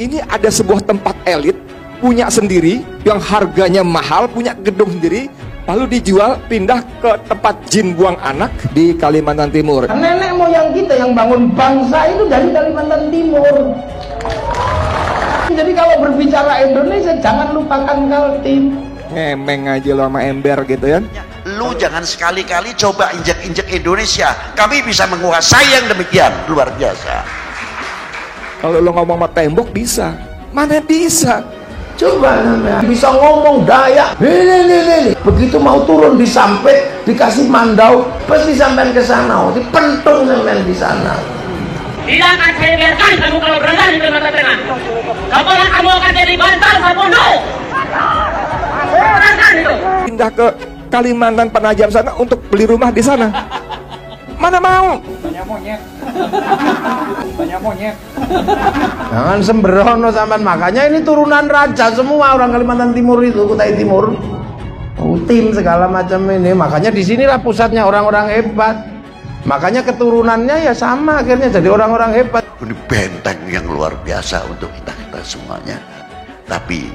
Ini ada sebuah tempat elit punya sendiri yang harganya mahal, punya gedung sendiri, lalu dijual pindah ke tempat jin buang anak di Kalimantan Timur. Nenek moyang kita yang bangun bangsa itu dari Kalimantan Timur. Jadi kalau berbicara Indonesia jangan lupakan Kaltim. Ngemeng aja lo sama ember gitu ya. Lu jangan sekali-kali coba injek-injek Indonesia. Kami bisa menguasai yang demikian, luar biasa. Kalau lo ngomong sama tembok bisa, mana bisa? Coba bisa ngomong Dayak. Ini. Begitu mau turun di Sampit, dikasih mandau, pasti sampean ke sana, dipentung sampean di sana. Tidak akan saya biarkan kamu kalau berada di Kalimantan Tengah. Kamu akan jadi bantal Sapondo. Pindah ke Kalimantan Penajam sana untuk beli rumah di sana. Mana mau? Banyak monyet. Jangan sembrono sampean, makanya ini turunan raja semua orang Kalimantan Timur itu, Kutai Timur. Tim segala macam ini, makanya disinilah pusatnya orang-orang hebat. Makanya keturunannya ya sama, akhirnya jadi orang-orang hebat. Ini benteng yang luar biasa untuk kita semuanya. Tapi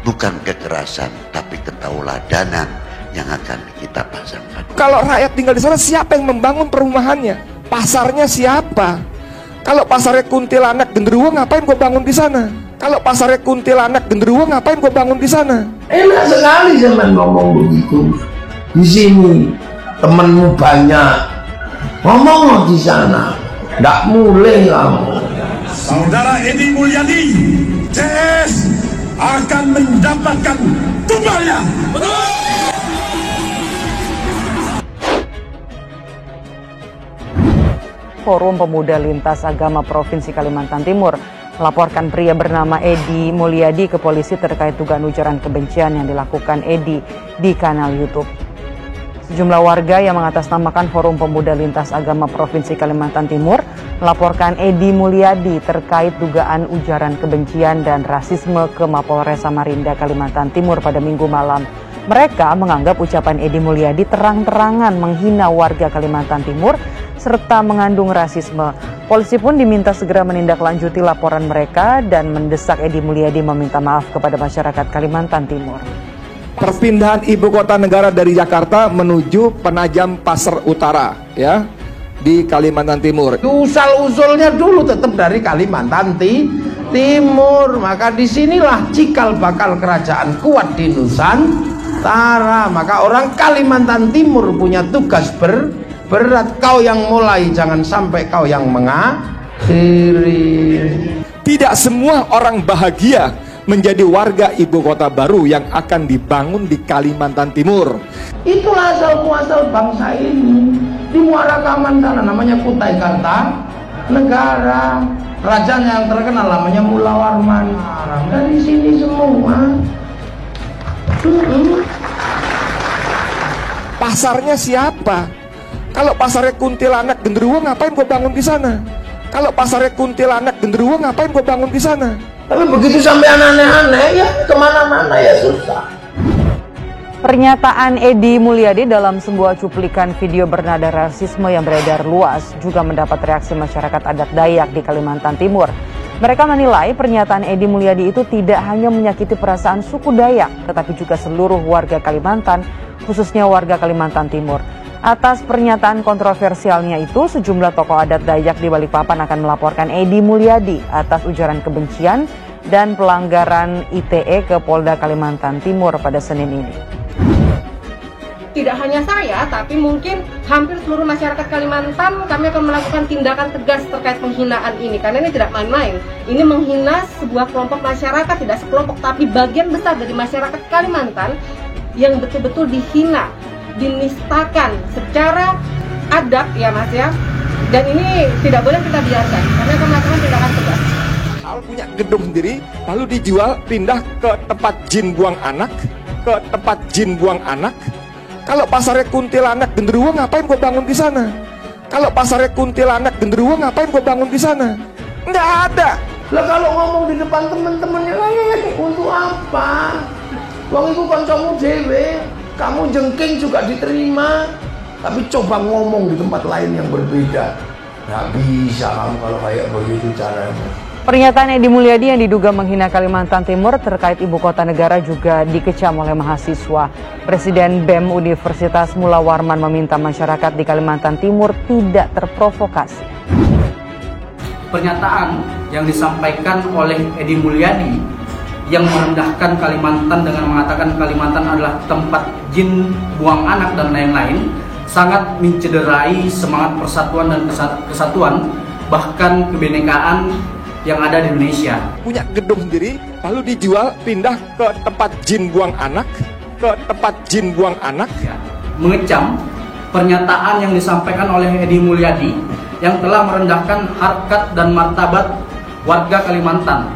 bukan kekerasan, tapi ketauladanan yang akan kita pasangkan. Kalau rakyat tinggal di sana, siapa yang membangun perumahannya? Pasarnya siapa? Kalau pasarnya kuntilanak genderuwo, ngapain gue bangun di sana? Kalau pasarnya kuntilanak genderuwo, ngapain gue bangun di sana? Enak sekali zaman ngomong begitu. Di sini temenmu banyak. Ngomong di sana, nggak mulai kamu. Saudara Edi Mulyadi, CS akan mendapatkan tumbalnya. Forum Pemuda Lintas Agama Provinsi Kalimantan Timur melaporkan pria bernama Edi Mulyadi ke polisi terkait dugaan ujaran kebencian yang dilakukan Edi di kanal YouTube. Sejumlah warga yang mengatasnamakan Forum Pemuda Lintas Agama Provinsi Kalimantan Timur melaporkan Edi Mulyadi terkait dugaan ujaran kebencian dan rasisme ke Mapolres Samarinda, Kalimantan Timur pada Minggu malam. Mereka menganggap ucapan Edi Mulyadi terang-terangan menghina warga Kalimantan Timur serta mengandung rasisme. Polisi pun diminta segera menindaklanjuti laporan mereka dan mendesak Edi Mulyadi meminta maaf kepada masyarakat Kalimantan Timur. Perpindahan ibu kota negara dari Jakarta menuju Penajam Pasar Utara, ya, di Kalimantan Timur. Usul-usulnya dulu tetap dari Kalimantan Timur. Maka disinilah cikal bakal kerajaan kuat di Nusantara. Maka orang Kalimantan Timur punya tugas berat. Kau yang mulai, jangan sampai kau yang mengakhiri. Tidak semua orang bahagia menjadi warga ibu kota baru yang akan dibangun di Kalimantan Timur. Itulah asal-muasal bangsa ini. Di Muara Kaman sana namanya Kutai Kartanegara. Rajanya yang terkenal namanya Mula Warman. Dari sini semua. Pasarnya siapa? Kalau pasarnya kuntilanak genderuwo, ngapain gue bangun di sana? Kalau pasarnya kuntilanak genderuwo, ngapain gue bangun di sana? Tapi begitu sampai aneh-aneh ya kemana-mana ya susah. Pernyataan Edi Mulyadi dalam sebuah cuplikan video bernada rasisme yang beredar luas juga mendapat reaksi masyarakat adat Dayak di Kalimantan Timur. Mereka menilai pernyataan Edi Mulyadi itu tidak hanya menyakiti perasaan suku Dayak, tetapi juga seluruh warga Kalimantan, khususnya warga Kalimantan Timur. Atas pernyataan kontroversialnya itu, sejumlah tokoh adat Dayak di Balikpapan akan melaporkan Edi Mulyadi atas ujaran kebencian dan pelanggaran ITE ke Polda Kalimantan Timur pada Senin ini. Tidak hanya saya, tapi mungkin hampir seluruh masyarakat Kalimantan, kami akan melakukan tindakan tegas terkait penghinaan ini. Karena ini tidak main-main. Ini menghina sebuah kelompok masyarakat, tidak sekelompok, tapi bagian besar dari masyarakat Kalimantan yang betul-betul dihina, dinistakan secara adab ya Mas ya. Dan ini tidak boleh kita biarkan. Kami akan melakukan tindakan tegas. Kalau punya gedung sendiri, lalu dijual pindah ke tempat jin buang anak, Kalau pasarnya kuntilanak genderuwo, ngapain gue bangun di sana? Kalau pasarnya kuntilanak genderuwo, ngapain gue bangun di sana? Nggak ada. Lah kalau ngomong di depan temen-temennya untuk apa? Wong iku kancamu dhewe, kamu jengking juga diterima. Tapi coba ngomong di tempat lain yang berbeda. Nggak bisa kamu kalau kayak begitu caranya. Pernyataan Edi Mulyadi yang diduga menghina Kalimantan Timur terkait ibu kota negara juga dikecam oleh mahasiswa. Presiden BEM Universitas Mula Warman meminta masyarakat di Kalimantan Timur tidak terprovokasi. Pernyataan yang disampaikan oleh Edi Mulyadi yang merendahkan Kalimantan dengan mengatakan Kalimantan adalah tempat jin buang anak dan lain-lain sangat mencederai semangat persatuan dan kesatuan bahkan kebinekaan yang ada di Indonesia. Punya gedung sendiri, lalu dijual, pindah ke tempat jin buang anak, Mengecam pernyataan yang disampaikan oleh Edi Mulyadi yang telah merendahkan harkat dan martabat warga Kalimantan.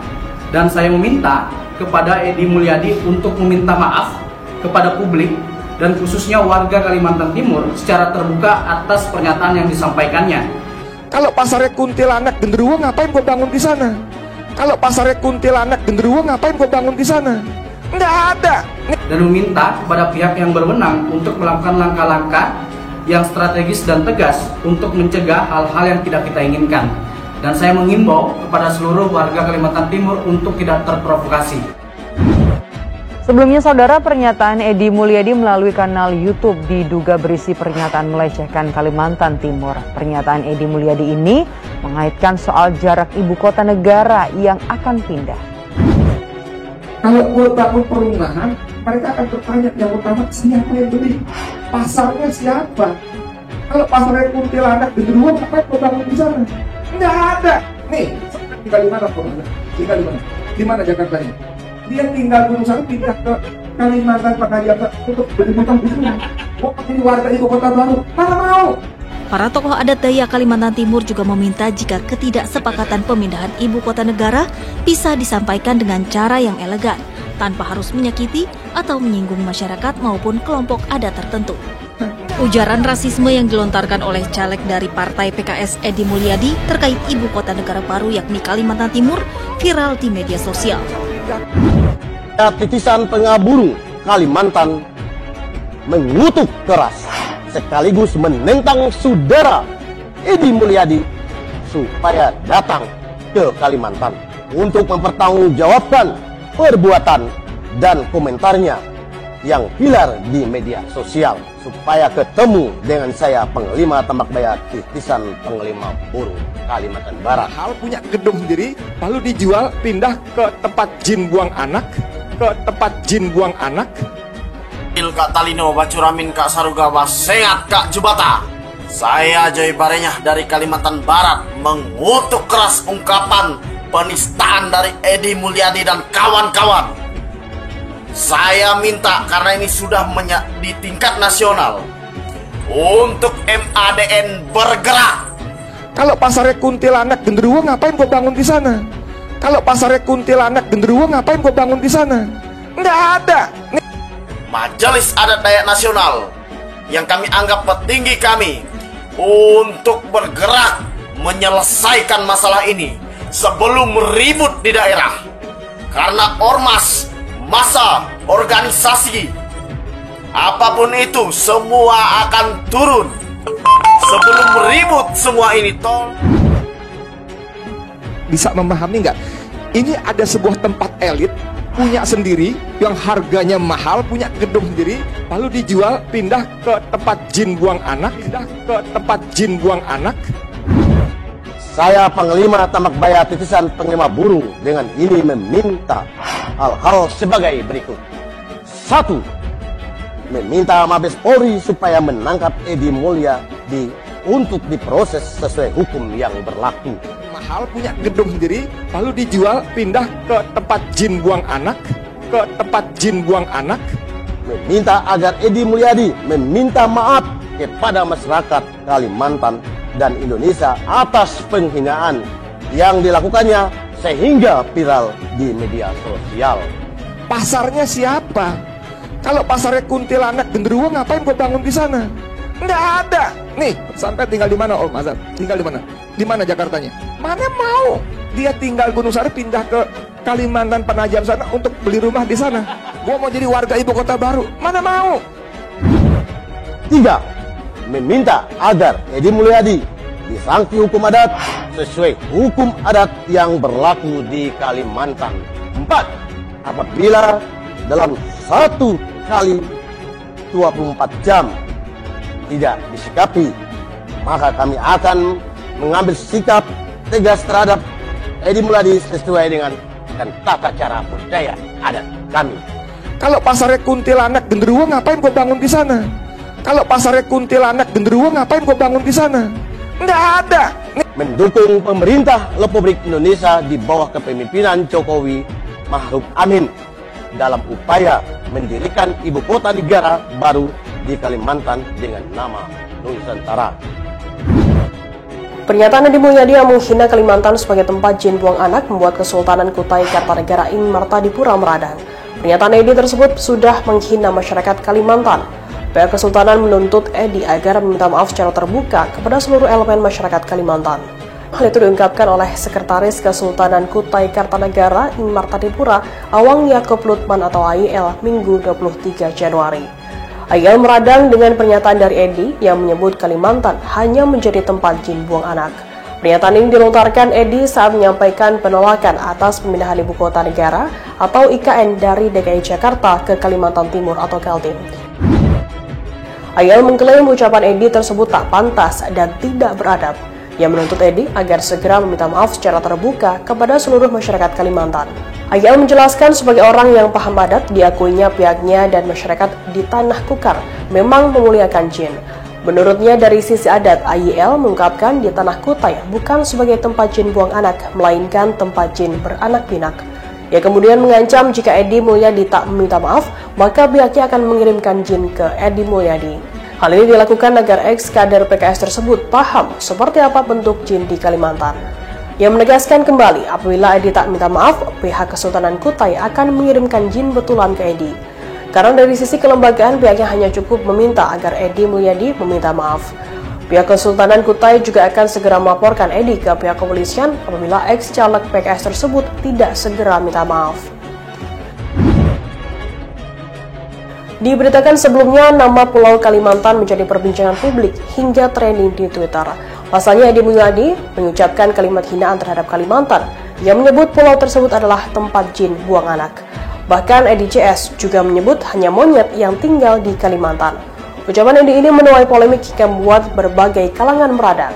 Dan saya meminta kepada Edi Mulyadi untuk meminta maaf kepada publik dan khususnya warga Kalimantan Timur secara terbuka atas pernyataan yang disampaikannya. Kalau pasarnya kuntilanak genderuwo, ngapain gue bangun di sana? Kalau pasarnya kuntilanak genderuwo, ngapain gue bangun di sana? Nggak ada. Dan meminta kepada pihak yang berwenang untuk melakukan langkah-langkah yang strategis dan tegas untuk mencegah hal-hal yang tidak kita inginkan. Dan saya mengimbau kepada seluruh warga Kalimantan Timur untuk tidak terprovokasi. Sebelumnya, saudara, pernyataan Edi Mulyadi melalui kanal YouTube diduga berisi pernyataan melecehkan Kalimantan Timur. Pernyataan Edi Mulyadi ini mengaitkan soal jarak ibu kota negara yang akan pindah. Kalau gue bangun perumahan, mereka akan bertanya yang utama siapa yang beli? Pasarnya siapa? Kalau pasarnya kuntilanak genderuwo, ngapain gue bangun di sana? Nggak ada. Nih, tinggal di mana perumahan? Tinggal di mana? Di mana Jakarta ini? Dia tinggal Gunung Sari, pindah ke Kalimantan Penajam untuk beli motor di sini. Mau jadi warga ibu kota baru, mana mau? Para tokoh adat Dayak Kalimantan Timur juga meminta jika ketidaksepakatan pemindahan ibu kota negara bisa disampaikan dengan cara yang elegan, tanpa harus menyakiti atau menyinggung masyarakat maupun kelompok adat tertentu. Ujaran rasisme yang dilontarkan oleh caleg dari Partai PKS Edi Mulyadi terkait ibu kota negara baru yakni Kalimantan Timur viral di media sosial. Titisan Tengah Burung Kalimantan mengutuk keras sekaligus menentang saudara Edi Mulyadi supaya datang ke Kalimantan untuk mempertanggungjawabkan perbuatan dan komentarnya yang viral di media sosial supaya ketemu dengan saya Panglima Tambak Bayar Titisan Panglima Burung Kalimantan Barat. Hal punya gedung sendiri, lalu dijual, pindah ke tempat jin buang anak, Kak Talino Bacuramin Kak Sarugawa Sehat Kak Jubata. Saya Joy Barenyah dari Kalimantan Barat mengutuk keras ungkapan penistaan dari Edi Mulyadi dan kawan-kawan. Saya minta karena ini sudah di tingkat nasional untuk MADN bergerak. Kalau pasarnya kuntilanak genderuwo, ngapain gue bangun di sana? Kalau pasarnya kuntilanak genderuwo, ngapain gue bangun di sana? Nggak ada. Majelis Adat Dayak Nasional yang kami anggap petinggi kami untuk bergerak menyelesaikan masalah ini sebelum ribut di daerah. Karena ormas, massa, organisasi, apapun itu semua akan turun sebelum ribut semua ini. Bisa memahami nggak? Ini ada sebuah tempat elit punya sendiri yang harganya mahal, punya gedung sendiri, lalu dijual, pindah ke tempat jin buang anak. Saya Panglima Tambak Bayar Titisan Panglima Burung dengan ini meminta hal-hal sebagai berikut. 1. Meminta Mabes Polri supaya menangkap Edi Mulyadi untuk diproses sesuai hukum yang berlaku. Mahal, punya gedung sendiri, lalu dijual, pindah ke tempat jin buang anak. Meminta agar Edi Mulyadi meminta maaf kepada masyarakat Kalimantan dan Indonesia atas penghinaan yang dilakukannya sehingga viral di media sosial. Pasarnya siapa? Kalau pasarnya kuntilanak genderuwo, ngapain gue bangun di sana? Nggak ada. Nih, sampai tinggal di mana Om Azhar? Tinggal di mana? Di mana Jakartanya? Mana mau? Dia tinggal Gunung Sari, pindah ke Kalimantan Penajam sana untuk beli rumah di sana. Gua mau jadi warga ibu kota baru. Mana mau? 3. Meminta agar Edi Mulyadi disangsi hukum adat sesuai hukum adat yang berlaku di Kalimantan. 4. Apabila dalam 1 kali 24 jam tidak disikapi, maka kami akan mengambil sikap tegas terhadap Edi Mulyadi sesuai dengan tata cara budaya adat kami. Kalau pasarnya kuntilanak genderuwo, ngapain gue bangun di sana? Kalau pasarnya kuntilanak genderuwo, ngapain gue bangun di sana? Nggak ada. Mendukung pemerintah Republik Indonesia di bawah kepemimpinan Jokowi Ma'ruf Amin dalam upaya mendirikan ibu kota negara baru di Kalimantan dengan nama Nusantara. Pernyataan Edi Mulyadi yang menghina Kalimantan sebagai tempat jin buang anak membuat Kesultanan Kutai Kartanegara ing Martadipura meradang. Pernyataan Edi tersebut sudah menghina masyarakat Kalimantan. Pihak Kesultanan menuntut Edi agar meminta maaf secara terbuka kepada seluruh elemen masyarakat Kalimantan. Hal itu diungkapkan oleh Sekretaris Kesultanan Kutai Kartanegara ing Martadipura, Awang Yakob Lutman atau AYL, Minggu 23 Januari. AYL meradang dengan pernyataan dari Edi yang menyebut Kalimantan hanya menjadi tempat jin buang anak. Pernyataan ini dilontarkan Edi saat menyampaikan penolakan atas pemindahan ibu kota negara atau IKN dari DKI Jakarta ke Kalimantan Timur atau Kaltim. AYL mengklaim ucapan Edi tersebut tak pantas dan tidak beradab. Ia menuntut Edi agar segera meminta maaf secara terbuka kepada seluruh masyarakat Kalimantan. AYL menjelaskan sebagai orang yang paham adat, diakuinya pihaknya dan masyarakat di Tanah Kukar memang memuliakan jin. Menurutnya dari sisi adat, AYL mengungkapkan di Tanah Kutai bukan sebagai tempat jin buang anak, melainkan tempat jin beranak pinak. Ia kemudian mengancam jika Edi Mulyadi tak meminta maaf, maka pihaknya akan mengirimkan jin ke Edi Mulyadi. Hal ini dilakukan agar ex-kader PKS tersebut paham seperti apa bentuk jin di Kalimantan. Ia menegaskan kembali apabila Edi tak minta maaf, pihak Kesultanan Kutai akan mengirimkan jin betulan ke Edi. Karena dari sisi kelembagaan pihaknya hanya cukup meminta agar Edi Mulyadi meminta maaf. Pihak Kesultanan Kutai juga akan segera melaporkan Edi ke pihak kepolisian apabila ex-caleg PKS tersebut tidak segera minta maaf. Diberitakan sebelumnya, nama Pulau Kalimantan menjadi perbincangan publik hingga trending di Twitter. Pasalnya Edi Mulyadi mengucapkan kalimat hinaan terhadap Kalimantan yang menyebut pulau tersebut adalah tempat jin buang anak. Bahkan Edi CS juga menyebut hanya monyet yang tinggal di Kalimantan. Ucapan Edi ini menuai polemik hingga membuat berbagai kalangan meradang.